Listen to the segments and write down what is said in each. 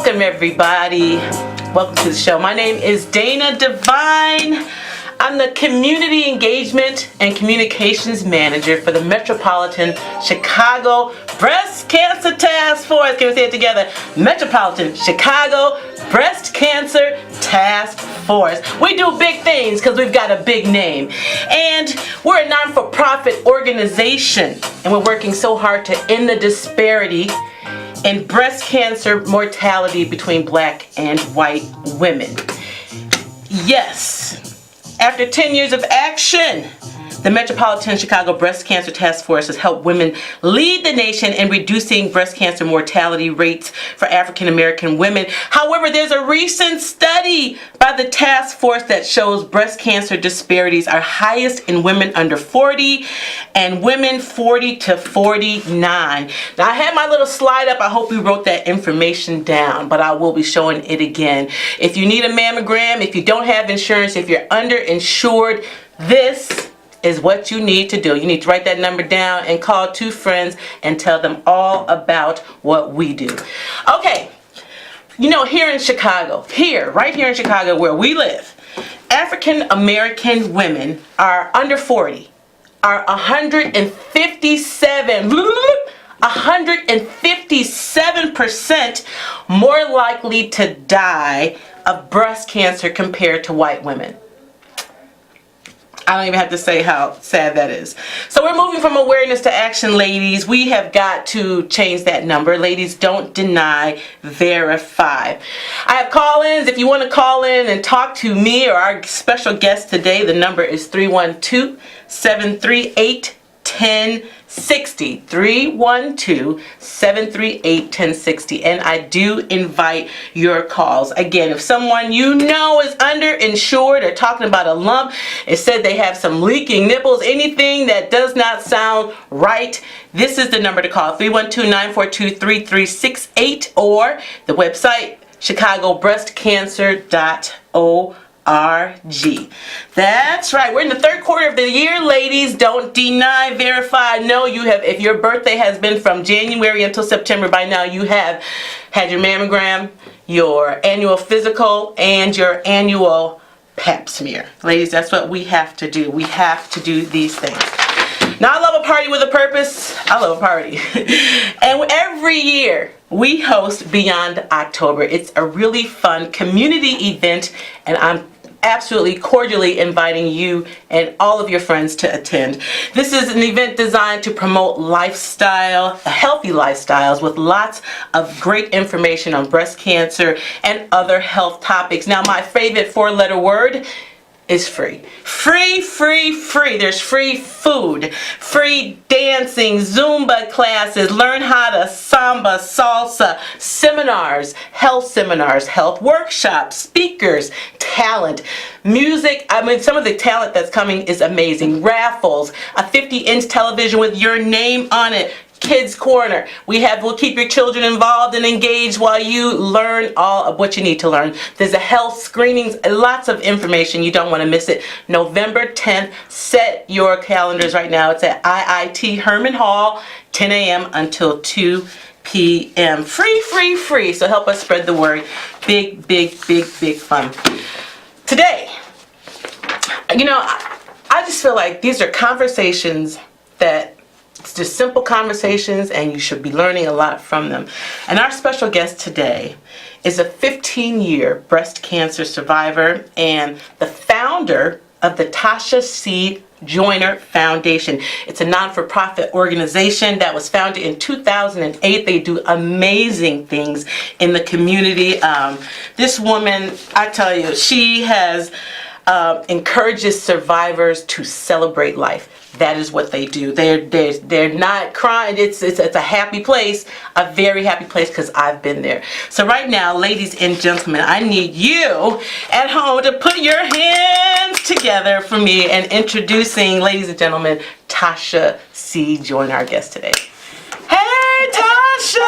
Welcome everybody. Welcome to the show. My name is Dana Devine. I'm the Community Engagement and Communications Manager for the Metropolitan Chicago Breast Cancer Task Force. Can we say it together? Metropolitan Chicago Breast Cancer Task Force. We do big things because we've got a big name. And we're a non-for-profit organization, and we're working so hard to end the disparity in breast cancer mortality between black and white women. Yes. After 10 years of action, the Metropolitan Chicago Breast Cancer Task Force has helped women lead the nation in reducing breast cancer mortality rates for African American women. However, there's a recent study by the task force that shows breast cancer disparities are highest in women under 40 and women 40 to 49. Now, I had my little slide up. I hope you wrote that information down, but I will be showing it again. If you need a mammogram, if you don't have insurance, if you're underinsured, this is what you need to do. You need to write that number down and call 2 friends and tell them all about what we do. Okay, you know, here in Chicago, right here in Chicago where we live, African American women are under 40, are 157% more likely to die of breast cancer compared to white women. I don't even have to say how sad that is. So we're moving from awareness to action, ladies. We have got to change that number. Ladies, don't deny, verify. I have call-ins. If you want to call in and talk to me or our special guest today, the number is 312-738-1060. 312-738-1060. And I do invite your calls. Again, if someone you know is underinsured or talking about a lump, it said they have some leaking nipples, anything that does not sound right, this is the number to call. 312-942-3368 or the website chicagobreastcancer.org. That's right. We're in the third quarter of the year, ladies. Don't deny, verify. No, you have. If your birthday has been from January until September, by now you have had your mammogram, your annual physical, and your annual pap smear. Ladies, that's what we have to do. We have to do these things. Now, I love a party with a purpose. I love a party. And every year we host Beyond October. It's a really fun community event, and I'm absolutely cordially inviting you and all of your friends to attend. This is an event designed to promote lifestyle, healthy lifestyles with lots of great information on breast cancer and other health topics. Now, my favorite 4-letter word is free. Free, free, free. There's free food, free dancing, Zumba classes, learn how to samba, salsa, seminars, health workshops, speakers, talent, music. I mean, some of the talent that's coming is amazing. Raffles, a 50-inch television with your name on it. Kids Corner. We'll keep your children involved and engaged while you learn all of what you need to learn. There's a health screenings, lots of information. You don't want to miss it. November 10th, set your calendars right now. It's at IIT Herman Hall, 10 a.m. until 2 p.m. Free, free, free. So help us spread the word. Big, big, big, big fun. Today, you know, I just feel like these are conversations that it's just simple conversations, and you should be learning a lot from them. And our special guest today is a 15-year breast cancer survivor and the founder of the Tasha C. Joyner Foundation. It's a non-for-profit organization that was founded in 2008. They do amazing things in the community. This woman, I tell you, she has encourages survivors to celebrate life. That is what they do. They're not crying. It's a happy place, a very happy place, because I've been there. So right now, ladies and gentlemen, I need you at home to put your hands together for me and introducing, ladies and gentlemen, Tasha C. Joyner, our guest today. Hey, Tasha!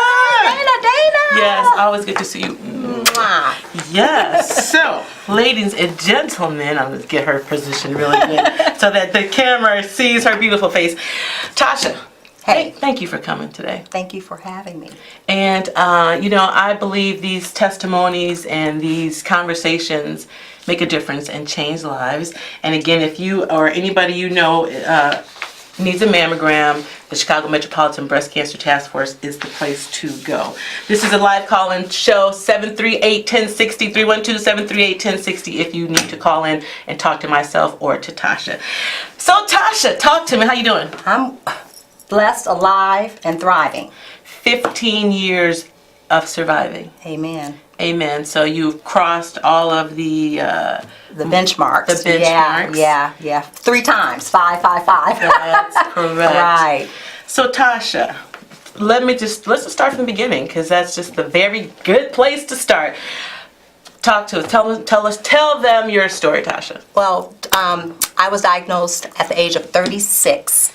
Dana! Yes, always good to see you. Mwah. Yes. So, ladies and gentlemen, I'm going to get her positioned really good so that the camera sees her beautiful face. Tasha, Hey. Thank you for coming today. Thank you for having me. And, I believe these testimonies and these conversations make a difference and change lives. And again, if you or anybody needs a mammogram, the Chicago Metropolitan Breast Cancer Task Force is the place to go. This is a live call-in show, 738-1060, 312-738-1060 if you need to call in and talk to myself or to Tasha. So Tasha, talk to me. How you doing? I'm blessed, alive, and thriving. 15 years of surviving. Amen. Amen. So you've crossed all of the benchmarks. The benchmarks. Yeah. 3 times. 5, 5, 5. That's correct. Right. So Tasha, let's just start from the beginning, because that's just the very good place to start. Talk to us. Tell them your story, Tasha. Well, I was diagnosed at the age of 36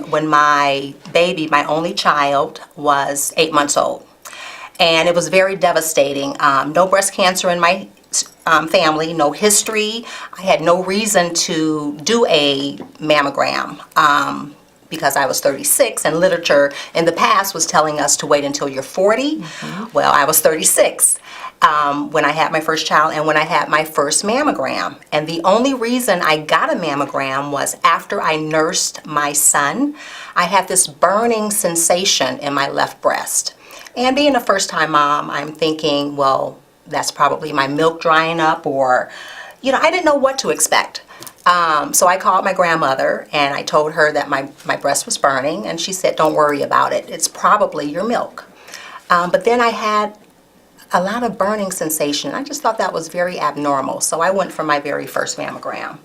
when my baby, my only child, was 8 months old. And it was very devastating. No breast cancer in my family, no history. I had no reason to do a mammogram because I was 36, and literature in the past was telling us to wait until you're 40. Well, I was 36 when I had my first child and when I had my first mammogram. And the only reason I got a mammogram was after I nursed my son, I had this burning sensation in my left breast. And being a first-time mom, I'm thinking, well, that's probably my milk drying up, or, I didn't know what to expect. So I called my grandmother and I told her that my breast was burning, and she said, don't worry about it. It's probably your milk. But then I had a lot of burning sensation. I just thought that was very abnormal. So I went for my very first mammogram.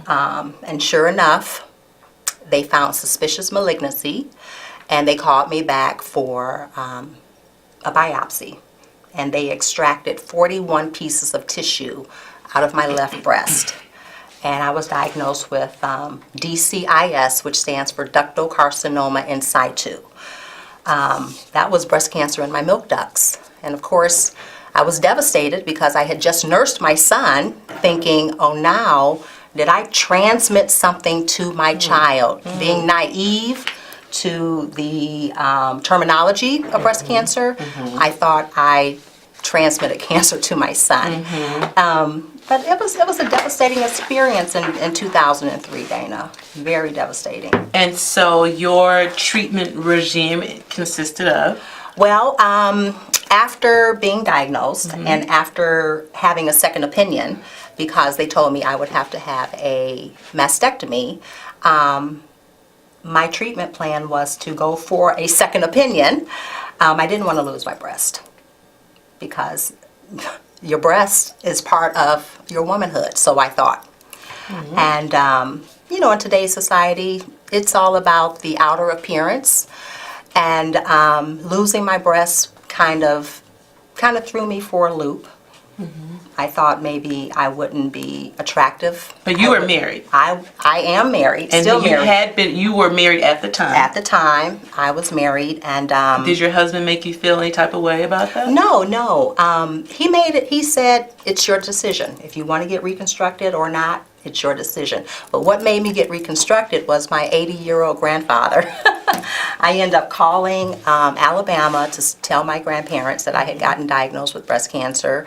And sure enough, they found suspicious malignancy, and they called me back for a biopsy, and they extracted 41 pieces of tissue out of my left breast, and I was diagnosed with DCIS, which stands for ductal carcinoma in situ. That was breast cancer in my milk ducts, and of course I was devastated because I had just nursed my son, thinking, oh, now did I transmit something to my child? Being naive to the terminology of breast cancer, I thought I transmitted cancer to my son. But it was a devastating experience in 2003, Dana. Very devastating. And so your treatment regime consisted of? Well, after being diagnosed and after having a second opinion, because they told me I would have to have a mastectomy, my treatment plan was to go for a second opinion. I didn't want to lose my breast because your breast is part of your womanhood, so I thought. And, in today's society, it's all about the outer appearance. And losing my breast kind of threw me for a loop. I thought maybe I wouldn't be attractive. But you were married. I am married, and still married. You were married at the time. At the time, I was married, and did your husband make you feel any type of way about that? No. He said, it's your decision. If you want to get reconstructed or not, it's your decision. But what made me get reconstructed was my 80-year-old grandfather. I ended up calling Alabama to tell my grandparents that I had gotten diagnosed with breast cancer.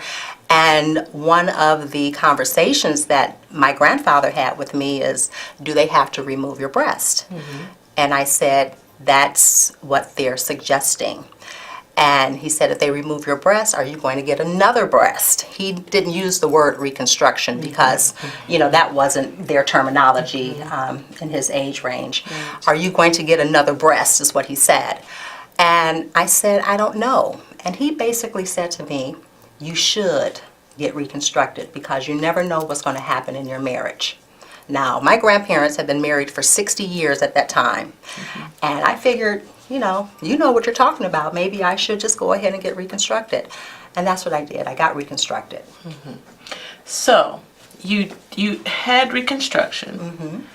And one of the conversations that my grandfather had with me is, do they have to remove your breast? And I said, that's what they're suggesting. And he said, if they remove your breast, are you going to get another breast? He didn't use the word reconstruction because, that wasn't their terminology in his age range. Are you going to get another breast is what he said. And I said, I don't know. And he basically said to me, you should get reconstructed because you never know what's going to happen in your marriage. Now, my grandparents had been married for 60 years at that time. And I figured, you know what you're talking about. Maybe I should just go ahead and get reconstructed. And that's what I did. I got reconstructed. So, you had reconstruction,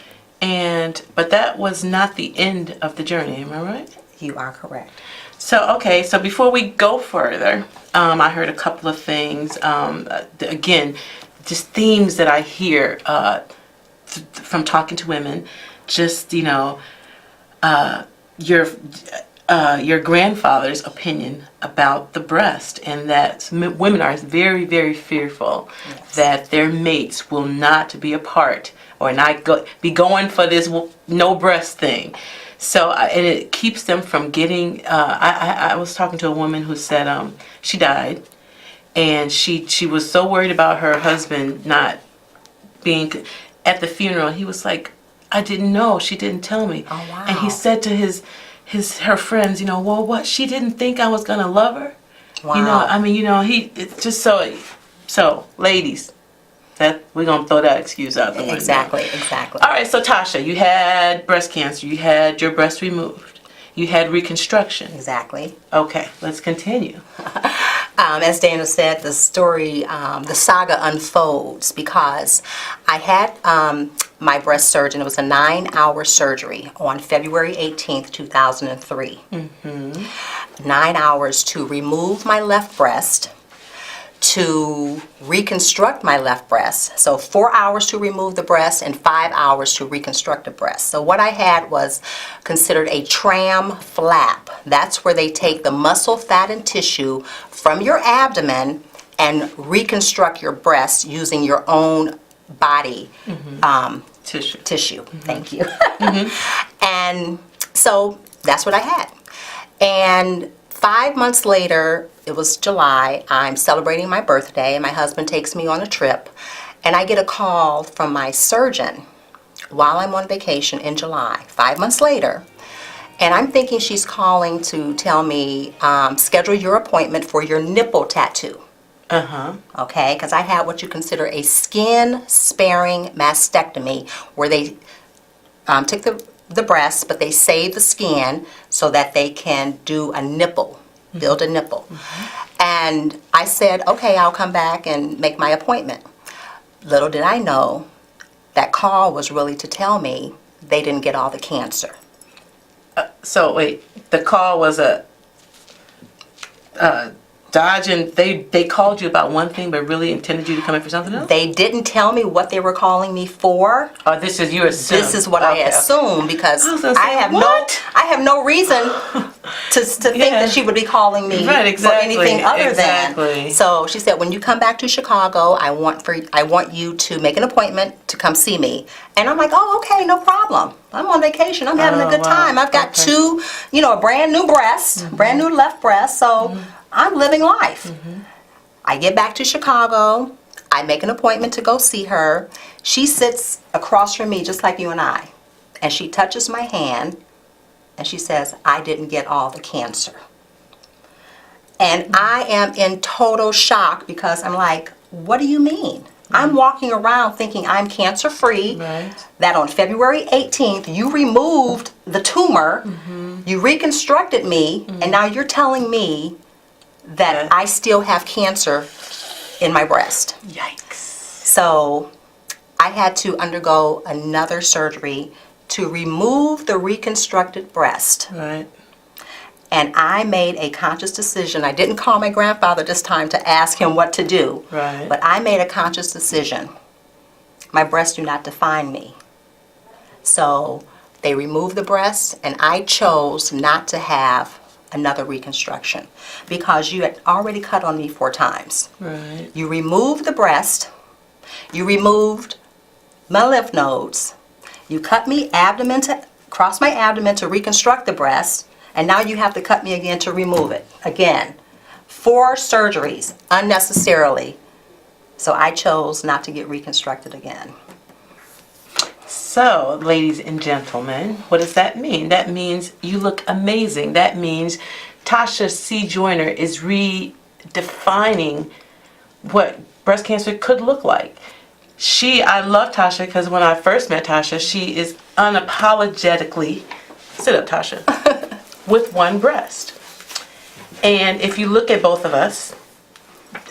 but that was not the end of the journey, am I right? You are correct. So, okay, so before we go further, I heard a couple of things, again, just themes that I hear from talking to women, just, your grandfather's opinion about the breast, and that women are very, very fearful that their mates will not be a part or not be going for this no breast thing. So, and it keeps them from getting. I was talking to a woman who said she died, and she was so worried about her husband not being at the funeral. He was like, I didn't know. She didn't tell me. Oh, wow. And he said to her friends, well, what? She didn't think I was gonna love her. Wow. It's just so ladies, that we're gonna throw that excuse out the window. Exactly. All right, so Tasha, you had breast cancer. You had your breast removed. You had reconstruction. Exactly. Okay, let's continue. As Dana said, the story, the saga unfolds because I had my breast surgeon. It was a 9-hour surgery on February 18th, 2003. 9 hours to remove my left breast, to reconstruct my left breast. So 4 hours to remove the breast and 5 hours to reconstruct the breast. So what I had was considered a tram flap. That's where they take the muscle, fat, and tissue from your abdomen and reconstruct your breast using your own body tissue. Thank you. And so that's what I had. And 5 months later, it was July, I'm celebrating my birthday, and my husband takes me on a trip, and I get a call from my surgeon while I'm on vacation in July, 5 months later, and I'm thinking she's calling to tell me, schedule your appointment for your nipple tattoo. Okay, because I had what you consider a skin-sparing mastectomy, where they took the breast, but they save the skin so that they can do a nipple, build a nipple. And I said, okay, I'll come back and make my appointment. Little did I know, that call was really to tell me they didn't get all the cancer. So wait, the call was a dodge, and they called you about one thing, but really intended you to come in for something else? They didn't tell me what they were calling me for. Oh, this is you assume. This is what I assume, because I have no reason to think that she would be calling me for anything other than. So she said, when you come back to Chicago, I want you to make an appointment to come see me. And I'm like, oh, okay, no problem. I'm on vacation. I'm having a good time. I've got two, a brand new breast, brand new left breast. So I'm living life. I get back to Chicago. I make an appointment to go see her. She sits across from me just like you and I. And she touches my hand and she says, I didn't get all the cancer. And I am in total shock, because I'm like, what do you mean? I'm walking around thinking I'm cancer-free, that on February 18th you removed the tumor, you reconstructed me, and now you're telling me that I still have cancer in my breast. Yikes. So I had to undergo another surgery to remove the reconstructed breast. Right. And I made a conscious decision. I didn't call my grandfather this time to ask him what to do. Right. But I made a conscious decision. My breasts do not define me. So they removed the breast, and I chose not to have another reconstruction, because you had already cut on me 4 times. Right. You removed the breast, you removed my lymph nodes, you cut me across my abdomen to reconstruct the breast, and now you have to cut me again to remove it. Again, 4 surgeries unnecessarily. So I chose not to get reconstructed again. So, ladies and gentlemen, what does that mean? That means you look amazing. That means Tasha C. Joyner is redefining what breast cancer could look like. I love Tasha because when I first met Tasha, she is unapologetically, sit up Tasha, with one breast. And if you look at both of us,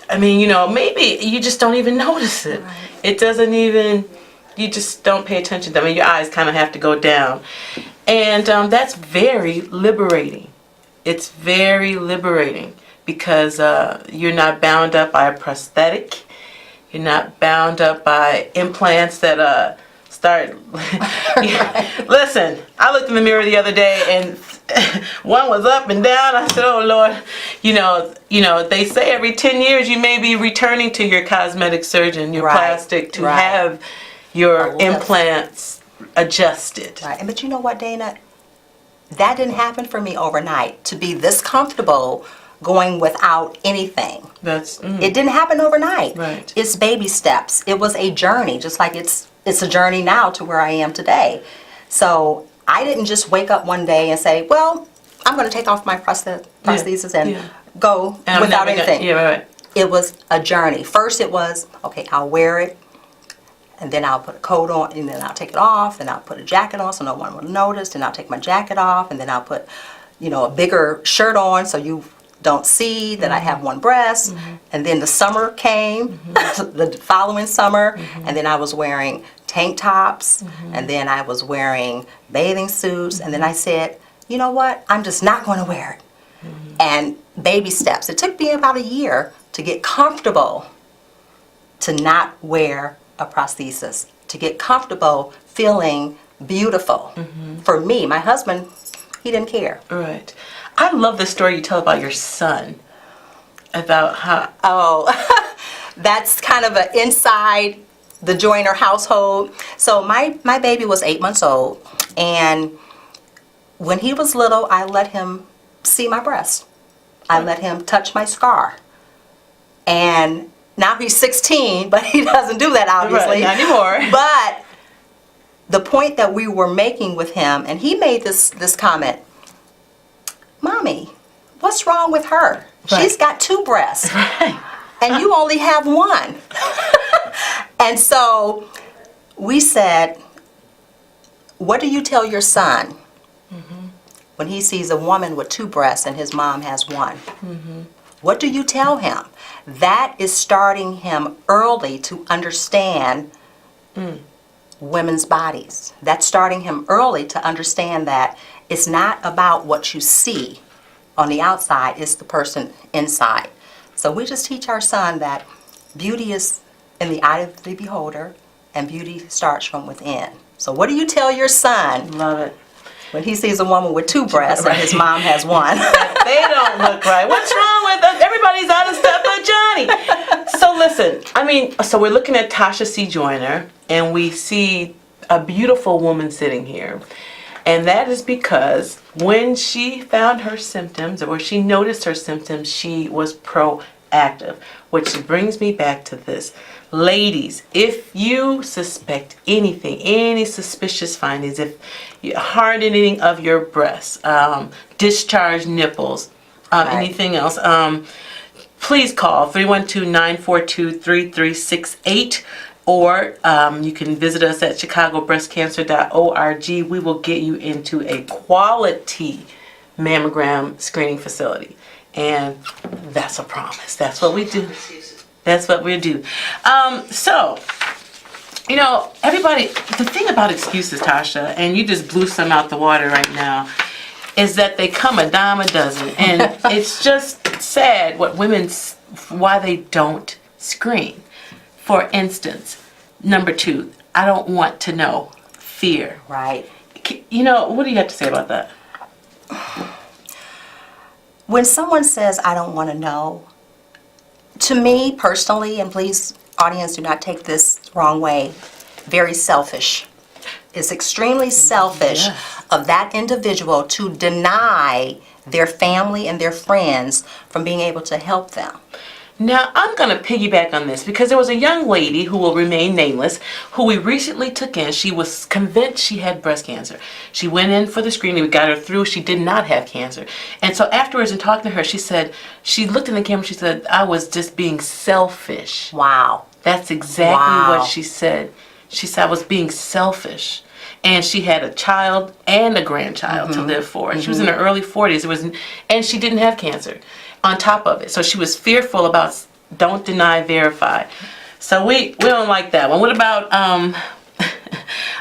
I mean, maybe you just don't even notice it. Right. It doesn't even, you just don't pay attention to them. I mean, your eyes kind of have to go down. And that's very liberating. It's very liberating because you're not bound up by a prosthetic. You're not bound up by implants that start. Listen, I looked in the mirror the other day and one was up and down. I said, oh Lord, they say every 10 years you may be returning to your cosmetic surgeon, your plastic, to have your implants adjusted. Right. But you know what, Dana? That didn't happen for me overnight. To be this comfortable going without anything. It didn't happen overnight. Right. It's baby steps. It was a journey, just like it's a journey now to where I am today. So I didn't just wake up one day and say, well, I'm going to take off my prosthesis and go without anything. It was a journey. First it was, okay, I'll wear it, and then I'll put a coat on, and then I'll take it off, and I'll put a jacket on so no one will notice, and I'll take my jacket off, and then I'll put, a bigger shirt on so you don't see that I have one breast. And then the summer came, the following summer, and then I was wearing tank tops, and then I was wearing bathing suits, and then I said, you know what, I'm just not going to wear it. And baby steps. It took me about a year to get comfortable to not wear a prosthesis, to get comfortable feeling beautiful. For me, my husband, he didn't care. Right. I love the story you tell about your son, about how... Oh, that's kind of an inside the Joyner household. So my baby was 8 months old, and when he was little, I let him see my breast. I let him touch my scar. And now he's 16, but he doesn't do that, obviously. Not anymore. But the point that we were making with him, and he made this comment, Mommy, what's wrong with her? She's got 2 breasts, and you only have 1. And so we said, what do you tell your son when he sees a woman with 2 breasts and his mom has 1? What do you tell him? That is starting him early to understand women's bodies. That's starting him early to understand that it's not about what you see on the outside, it's the person inside. So we just teach our son that beauty is in the eye of the beholder, and beauty starts from within. So what do you tell your son? Love it. When he sees a woman with 2 breasts and his mom has 1. They don't look right. What's wrong with us? Everybody's out of step but Johnny. So listen, so we're looking at Tasha C. Joyner, and we see a beautiful woman sitting here. And that is because when she found her symptoms, or she noticed her symptoms, she was proactive. Which brings me back to this. Ladies, if you suspect anything, any suspicious findings, if you hardening of your breasts, discharged nipples, anything else, please call 312-942-3368, or you can visit us at chicagobreastcancer.org. We will get you into a quality mammogram screening facility. And that's a promise. That's what we do. That's what we do. So, everybody, the thing about excuses, Tasha, and you just blew some out the water right now, is that they come a dime a dozen. And it's just sad why they don't screen. For instance, number 2, I don't want to know. Fear. Right. What do you have to say about that? When someone says, I don't want to know, to me personally, and please, audience, do not take this the wrong way, very selfish. It's extremely selfish of that individual to deny their family and their friends from being able to help them. Now, I'm going to piggyback on this because there was a young lady who will remain nameless who we recently took in. She was convinced she had breast cancer. She went in for the screening. We got her through. She did not have cancer. And so afterwards, in talking to her, she looked in the camera, she said, I was just being selfish. Wow. That's exactly what she said. She said, I was being selfish. And she had a child and a grandchild to live for. And she was in her early 40s. And she didn't have cancer on top of it. So she was fearful about don't deny, verify. So we don't like that one. What about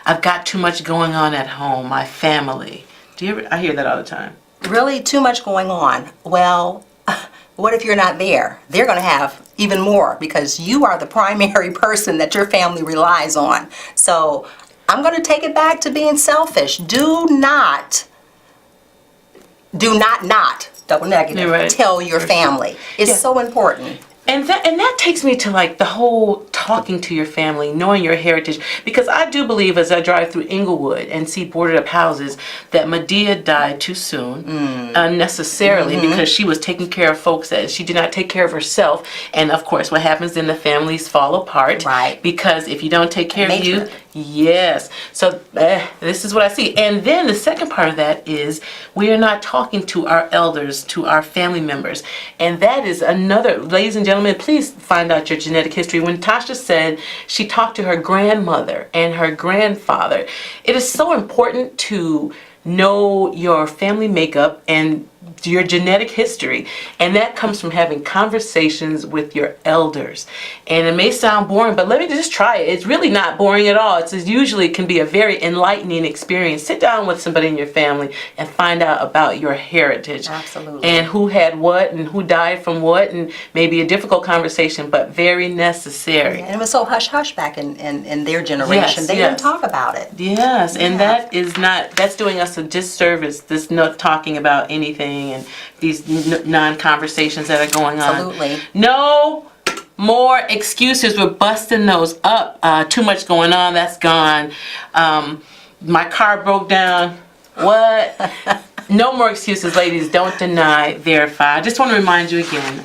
I've got too much going on at home, my family. I hear that all the time. Really too much going on. Well, what if you're not there? They're going to have even more because you are the primary person that your family relies on. So I'm going to take it back to being selfish. Do not do not, double negative, Right. tell your family. It's Yeah. so important. And that takes me to like the whole talking to your family, knowing your heritage, because I do believe as I drive through Inglewood and see boarded up houses that Medea died too soon, unnecessarily, because she was taking care of folks that she did not take care of herself. And of course, what happens then, the families fall apart, Right. Because if you don't take care of you, Matron. yes. So this is what I see. And then the second part of that is we are not talking to our elders, to our family members. And that is another, ladies and gentlemen, please find out your genetic history. When Tasha said she talked to her grandmother and her grandfather, it is so important to know your family makeup and your genetic history, and that comes from having conversations with your elders. And it may sound boring, but let me just try it. It's really not boring at all. It's usually can be a very enlightening experience. Sit down with somebody in your family and find out about your heritage. Absolutely. And who had what and who died from what, and maybe a difficult conversation, but very necessary. And it was so hush-hush back in their generation. Yes, They yes. didn't talk about it. Yes, and Yeah. that's doing us a disservice, this not talking about anything and these non-conversations that are going on. Absolutely. No more excuses. We're busting those up. Too much going on, that's gone. My car broke down. What? No more excuses, ladies. Don't deny, verify. I just want to remind you again,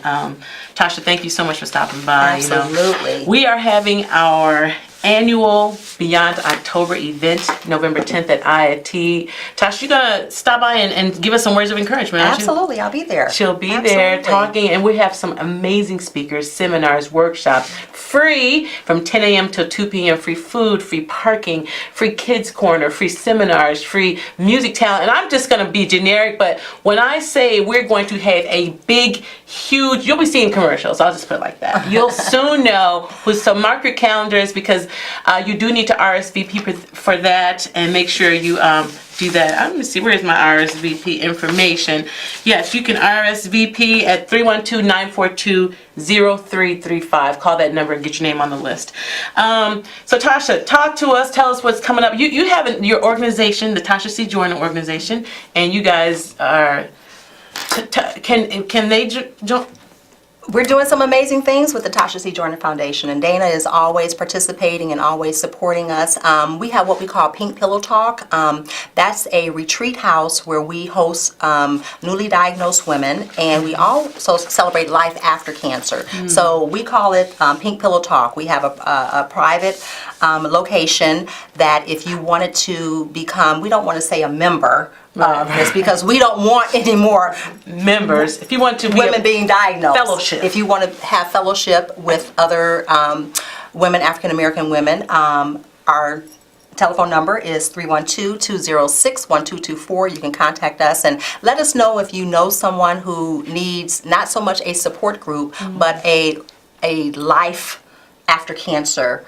Tasha, thank you so much for stopping by. Absolutely. We are having our annual Beyond October event, November 10th at IIT. Tasha, you're going to stop by and give us some words of encouragement, aren't you? Absolutely, I'll be there. She'll be there Absolutely. talking, and we have some amazing speakers, seminars, workshops, free from 10 a.m. till 2 p.m., free food, free parking, free kids corner, free seminars, free music talent. And I'm just going to be generic, but when I say we're going to have a big, huge, you'll be seeing commercials, I'll just put it like that. You'll soon know so mark your calendars, because you do need to RSVP for that, and make sure you do that. Let me see, where's my RSVP information? Yes, you can RSVP at 312-942-0335. Call that number and get your name on the list. So Tasha, talk to us, tell us what's coming up. You have your organization, the Tasha C. Joyner organization, and you guys are, can they join? We're doing some amazing things with the Tasha C. Joyner Foundation, and Dana is always participating and always supporting us. We have what we call Pink Pillow Talk. That's a retreat house where we host newly diagnosed women, and we also celebrate life after cancer. So we call it Pink Pillow Talk. We have a private location that if you wanted to become, we don't want to say a member, this, because we don't want any more members. If you want to be women being diagnosed. fellowship. If you want to have fellowship with other women, African American women, our telephone number is 312-206-1224. You can contact us and let us know if you know someone who needs not so much a support group, but a life after cancer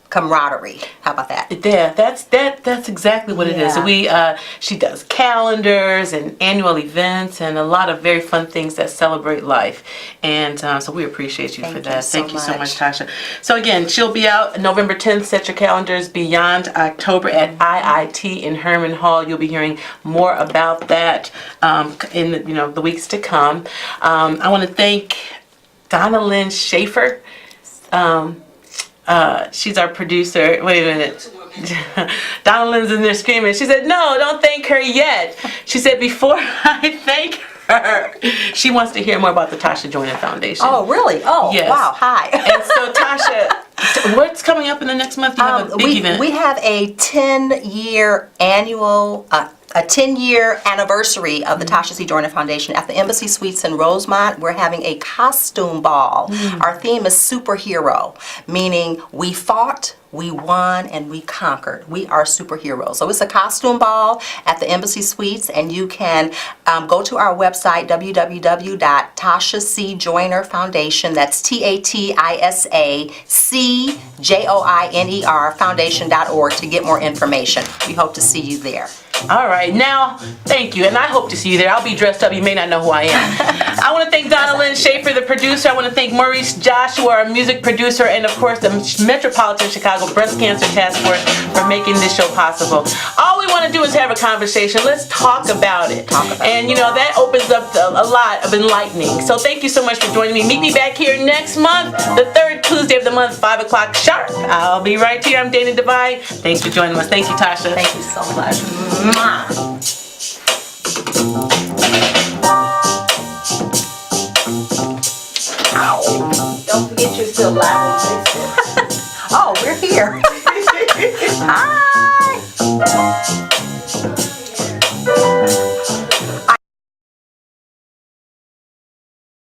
camaraderie. How about that? Yeah, that's exactly what it is. So she does calendars and annual events and a lot of very fun things that celebrate life. And so we appreciate you for that. Thank you so much, Tasha. So again, she'll be out November 10th. Set your calendars, Beyond October at IIT in Herman Hall. You'll be hearing more about that in the weeks to come. I want to thank Donna Lynn Schaefer. She's our producer. Wait a minute. Donna Lynn's in there screaming. She said, no, don't thank her yet. She said, before I thank her, she wants to hear more about the Tasha Joyner Foundation. Oh, really? Oh, yes. Wow. Hi. And so, Tasha, what's coming up in the next month? You have a big event. We have a 10-year annual, a 10-year anniversary of the Tasha C. Joyner Foundation at the Embassy Suites in Rosemont. We're having a costume ball. Our theme is superhero, meaning we fought, we won, and we conquered. We are superheroes. So it's a costume ball at the Embassy Suites, and you can go to our website, www.TashaCJoyner Foundation. That's TATISACJOINER Foundation.org to get more information. We hope to see you there. All right, now, thank you, and I hope to see you there. I'll be dressed up. You may not know who I am. I want to thank Donna Lynn Schaefer, the producer. I want to thank Maurice Joshua, our music producer, and of course the Metropolitan Chicago Breast Cancer Task Force for making this show possible. All we want to do is have a conversation. Let's talk about it. And you know, that opens up a lot of enlightening. So thank you so much for joining me. Meet me back here next month, the third Tuesday of the month, 5 o'clock sharp. I'll be right here. I'm Dana Devine. Thanks for joining us. Thank you, Tasha. Thank you so much. Mwah. Don't forget you're still live on Facebook.